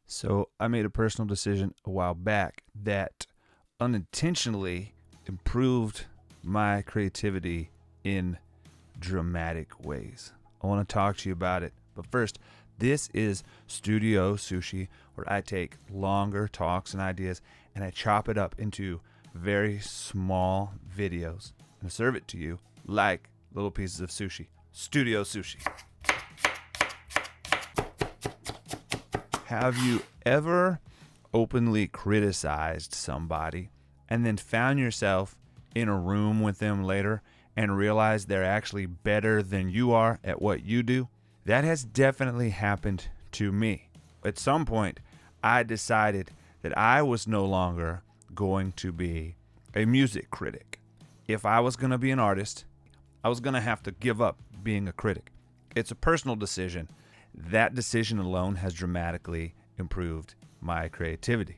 So I made a personal decision a while back that unintentionally improved my creativity in dramatic ways. I want to talk to you about it. But first, this is Studio Sushi, where I take longer talks and ideas and I chop it up into very small videos and serve it to you like little pieces of sushi. Studio Sushi. Have you ever openly criticized somebody and then found yourself in a room with them later and realized they're actually better than you are at what you do? That has definitely happened to me. At some point, I decided that I was no longer going to be a music critic. If I was going to be an artist, I was going to have to give up being a critic. It's a personal decision. That decision alone has dramatically improved my creativity.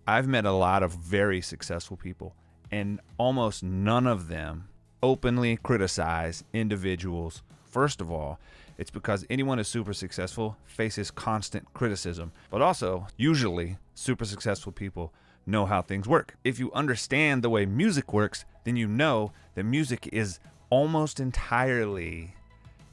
I've met a lot of very successful people, and almost none of them openly criticize individuals. First of all, it's because anyone who's super successful faces constant criticism, but also usually super successful people know how things work. If you understand the way music works, then you know that music is almost entirely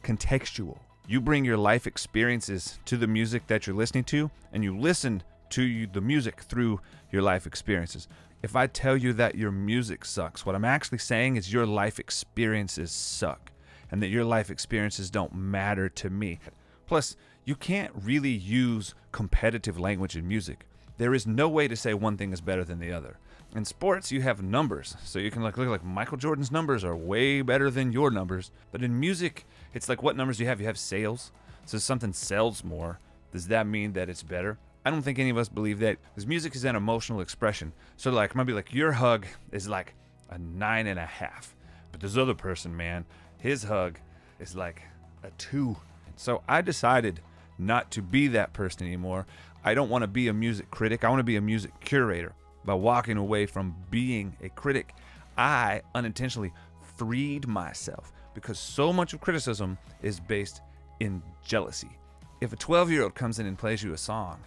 contextual. You bring your life experiences to the music that you're listening to, and you listen to the music through your life experiences. If I tell you that your music sucks, what I'm actually saying is your life experiences suck, and that your life experiences don't matter to me. Plus, you can't really use competitive language in music. There is no way to say one thing is better than the other. In sports, you have numbers, so you can look like Michael Jordan's numbers are way better than your numbers. But in music, it's like, what numbers do you have? You have sales. So if something sells more, does that mean that it's better? I don't think any of us believe that, because music is an emotional expression. So like, maybe like your hug is like a 9.5, but this other person, man, his hug is like a 2. So I decided not to be that person anymore. I don't want to be a music critic. I want to be a music curator. By walking away from being a critic, I unintentionally freed myself, because so much of criticism is based in jealousy. If a 12-year-old comes in and plays you a song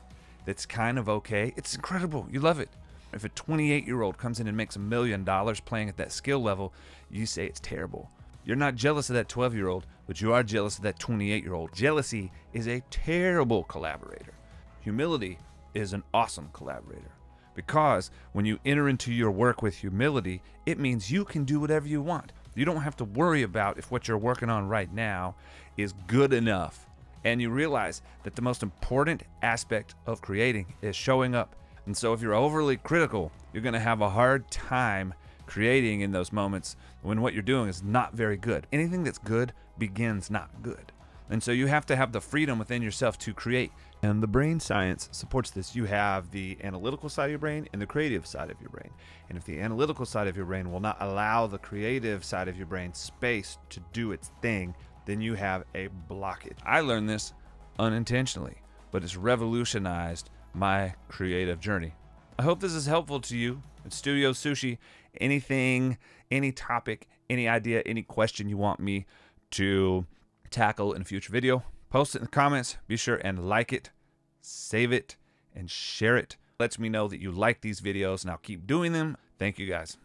that's kind of okay, it's incredible. You love it. If a 28-year-old comes in and makes $1 million playing at that skill level, you say it's terrible. You're not jealous of that 12-year-old, but you are jealous of that 28-year-old. Jealousy is a terrible collaborator. Humility is an awesome collaborator. Because when you enter into your work with humility, it means you can do whatever you want. You don't have to worry about if what you're working on right now is good enough. And you realize that the most important aspect of creating is showing up. And so if you're overly critical, you're going to have a hard time creating in those moments when what you're doing is not very good. Anything that's good begins not good. And so you have to have the freedom within yourself to create. And the brain science supports this. You have the analytical side of your brain and the creative side of your brain. And if the analytical side of your brain will not allow the creative side of your brain space to do its thing, then you have a blockage. I learned this unintentionally, but it's revolutionized my creative journey. I hope this is helpful to you. It's Studio Sushi. Anything, any topic, any idea, any question you want me to tackle in a future video, post it in the comments. Be sure and like it, save it, and share it. Lets me know that you like these videos, and I'll keep doing them. Thank you guys.